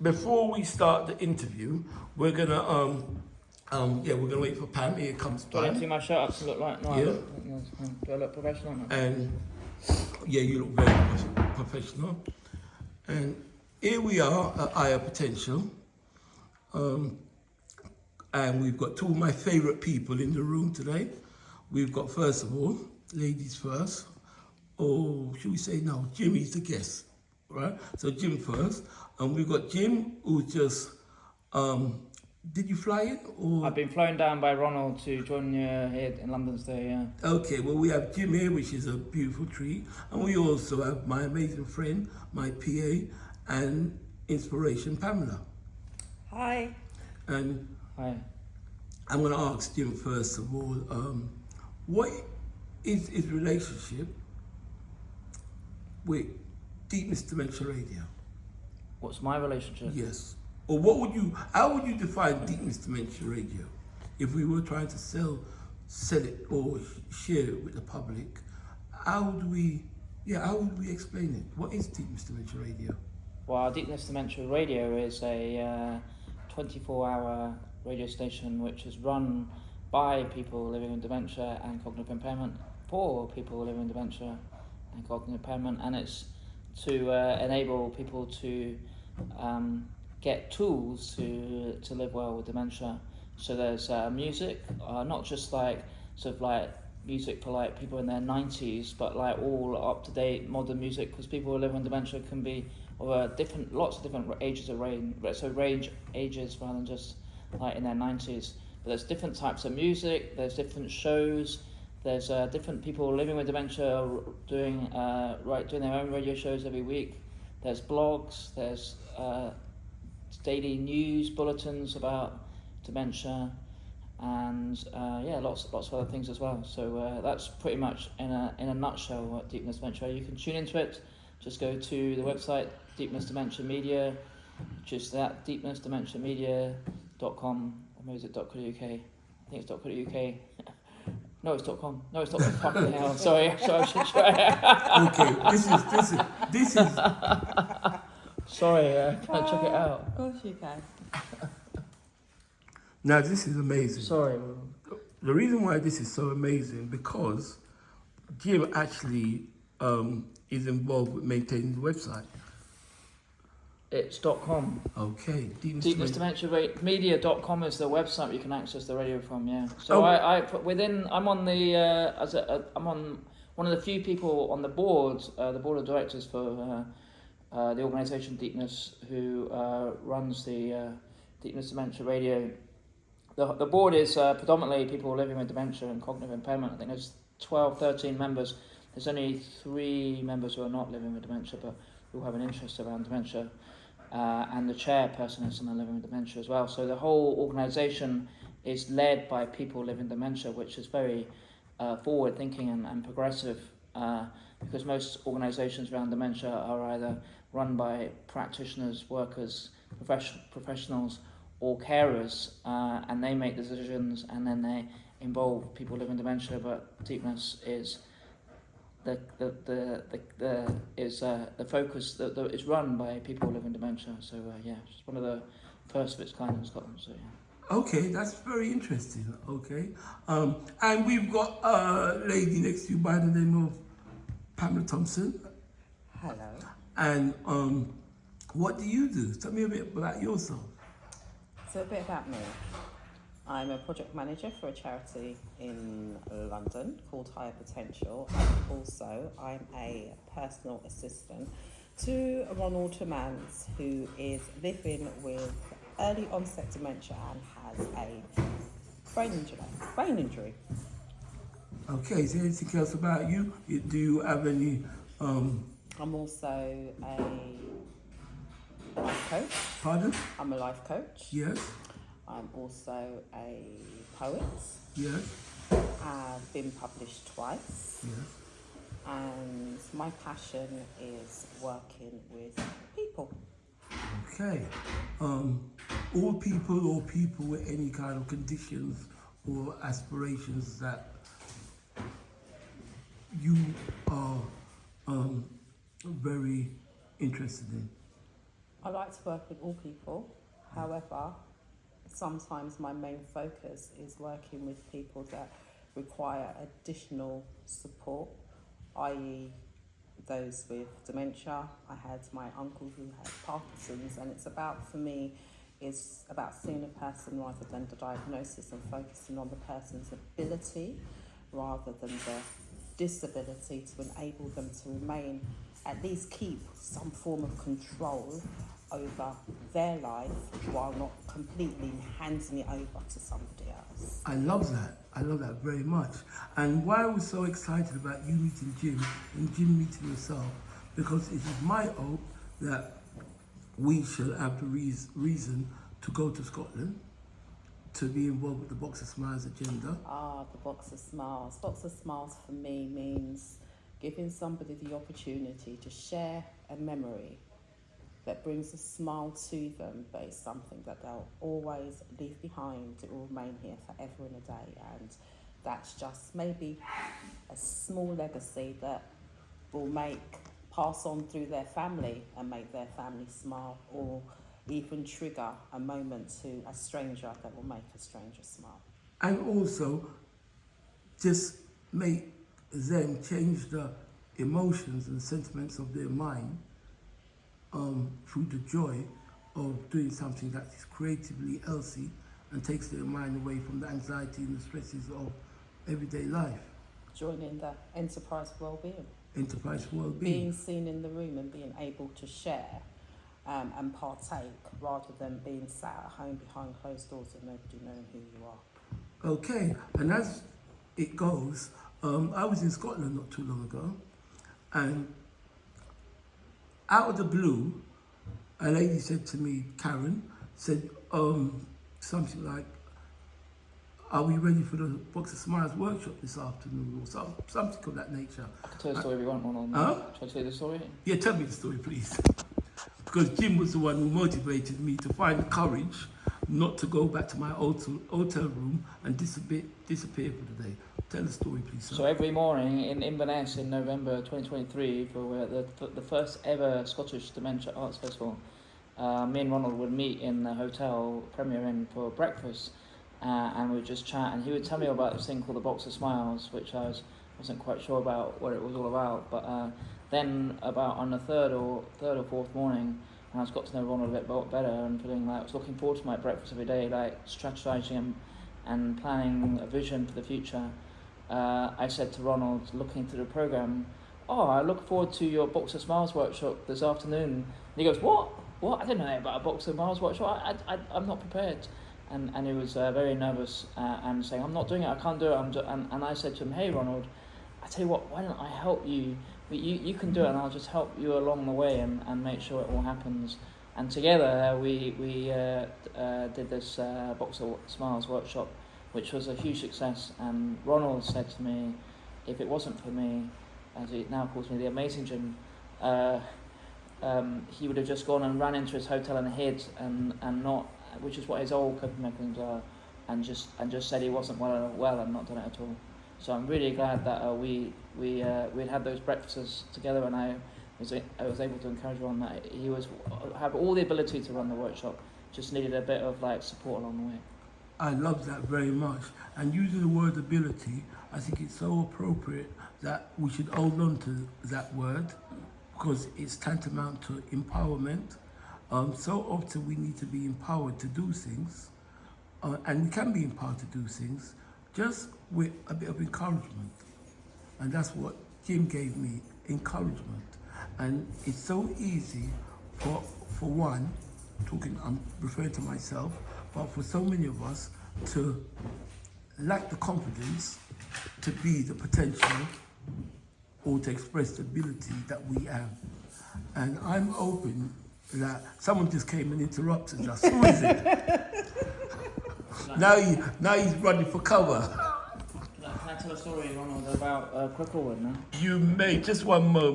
before we start the interview, we're gonna we're gonna wait for Pam. Here comes Do I Pam. see my shirt up to look like? No, Yeah. do I look professional? No? And yeah, you look very professional. And here we are at Higher Potential. And we've got two of my favourite people in the room today. We've got, first of all, ladies first. Or should we say no, Jimmy's the guest, right? So Jim first. And we've got Jim, who just, did you fly in? Or? I've been flown down by Ronald to join you here in London today, yeah. Okay, well, we have Jim here, which is a beautiful treat. And we also have my amazing friend, my PA, and inspiration, Pamela. Hi. And Hi. I'm going to ask Jim first of all, what is his relationship with Deepness Dementia Radio? What's my relationship? Yes. Or how would you define Deepness Dementia Radio? If we were trying to sell it or share it with the public, how would we explain it? What is Deepness Dementia Radio? Well, Deepness Dementia Radio is a 24-hour radio station which is run by people living with dementia and cognitive impairment, for people living with dementia and cognitive impairment, and it's to enable people to get tools to live well with dementia. So there's music, not just like sort of like music for like people in their 90s, but like all up-to-date modern music, because people who live with dementia can be of lots of different ages of range, so range ages rather than just like in their 90s. But there's different types of music, there's different shows, there's different people living with dementia doing their own radio shows every week. There's blogs, there's daily news bulletins about dementia, and lots of other things as well. So that's pretty much in a nutshell what Deepness Dementia. You can tune into it. Just go to the website Deepness Dementia Media, just that deepnessdementiamedia.com, or maybe is it .co.uk? I think it's .co.uk. No, it's .com. No, it's not. Fucking hell. Sorry, I should try. Okay, this is. Sorry, can I check it out? Of course you can. Now this is amazing. Sorry. The reason why this is so amazing, because Jim actually is involved with maintaining the website. It's .com. Okay. Deepnessdementiamedia.com is the website you can access the radio from. Yeah. So Oh. I'm on the I'm on one of the few people on the board of directors for the organisation Deepness, who runs the Deepness Dementia Radio. The board is predominantly people living with dementia and cognitive impairment. I think there's 12, 13 members. There's only 3 members who are not living with dementia, but who have an interest around dementia. And the chairperson is someone living with dementia as well. So the whole organisation is led by people living with dementia, which is very forward-thinking and progressive, because most organisations around dementia are either run by practitioners, workers, professionals, or carers, and they make decisions and then they involve people living with dementia. But Deepness is the focus that is run by people living with dementia. So it's one of the first of its kind in Scotland. So yeah. Okay, that's very interesting. Okay, and we've got a lady next to you by the name of Pamela Thompson. Hello. And what do you do? Tell me a bit about yourself. So a bit about me. I'm a project manager for a charity in London called Higher Potential, and also I'm a personal assistant to Ronald Mans, who is living with early onset dementia and has a brain injury. Okay, is there anything else about you? Do you have any... I'm also a life coach. Pardon? I'm a life coach. Yes, I'm also a poet. yes, I've been published twice. yes. And my passion is working with people. Okay. All people or people with any kind of conditions or aspirations that you are very interested in. I like to work with all people. However, sometimes my main focus is working with people that require additional support, i.e. those with dementia. I had my uncle who had Parkinson's, and it's about, for me, is about seeing a person rather than the diagnosis and focusing on the person's ability rather than the disability to enable them to remain, at least keep some form of control over their life while not completely handing it over to somebody else. I love that. I love that very much. And why I was so excited about you meeting Jim and Jim meeting yourself, because it is my hope that we shall have the reason to go to Scotland, to be involved with the Box of Smiles agenda. The Box of Smiles. Box of Smiles for me means giving somebody the opportunity to share a memory that brings a smile to them, but it's something that they'll always leave behind. It will remain here forever and a day, and that's just maybe a small legacy that will pass on through their family and make their family smile, or even trigger a moment to a stranger that will make a stranger smile. And also just make them change the emotions and sentiments of their mind through the joy of doing something that is creatively healthy and takes their mind away from the anxiety and the stresses of everyday life. Joining the enterprise well-being. Enterprise well-being. Being seen in the room and being able to share and partake rather than being sat at home behind closed doors and nobody knowing who you are. Okay, and as it goes, I was in Scotland not too long ago, and out of the blue, a lady said to me, Karen, said something like, are we ready for the Box of Smiles workshop this afternoon, or something of that nature. I can tell the story if you want one on Huh? Shall I tell you the story? Yeah, tell me the story, please. Because Jim was the one who motivated me to find the courage not to go back to my hotel room and disappear for the day. Tell the story, please, sir. So every morning in Inverness in November 2023 for the first ever Scottish Dementia Arts Festival, me and Ronald would meet in the hotel Premier Inn for breakfast, and we'd just chat, and he would tell me about this thing called the Box of Smiles, which I wasn't quite sure about what it was all about, but then about on the third or fourth morning, and I got to know Ronald a bit better and feeling like I was looking forward to my breakfast every day, like strategizing and planning a vision for the future. I said to Ronald, looking through the programme, I look forward to your Box of Smiles workshop this afternoon. And he goes, what? I didn't know about a Box of Smiles workshop. I'm not prepared. And he was very nervous and saying, I'm not doing it, I can't do it. And I said to him, hey Ronald, I tell you what, why don't I help you? You can do it, and I'll just help you along the way and make sure it all happens. And together we did this Box of Smiles workshop, which was a huge success. And Ronald said to me, if it wasn't for me, as he now calls me, the amazing Jim, he would have just gone and run into his hotel and hid and not, which is what his old coping mechanisms are, and just said he wasn't well and not done it at all. So I'm really glad that we'd had those breakfasts together, and I was able to encourage Ron that he had all the ability to run the workshop, just needed a bit of support along the way. I love that very much. And using the word ability, I think it's so appropriate that we should hold on to that word, because it's tantamount to empowerment. So often we need to be empowered to do things, and we can be empowered to do things just with a bit of encouragement. And that's what Jim gave me, encouragement. And it's so easy for one, I'm referring to myself, but for so many of us to lack the confidence to be the potential or to express the ability that we have. And I'm hoping that someone just came and interrupted us. Who is it? Now he's running for cover. Can I tell a story, Ronald, about Cricklewood now? You may, just one moment.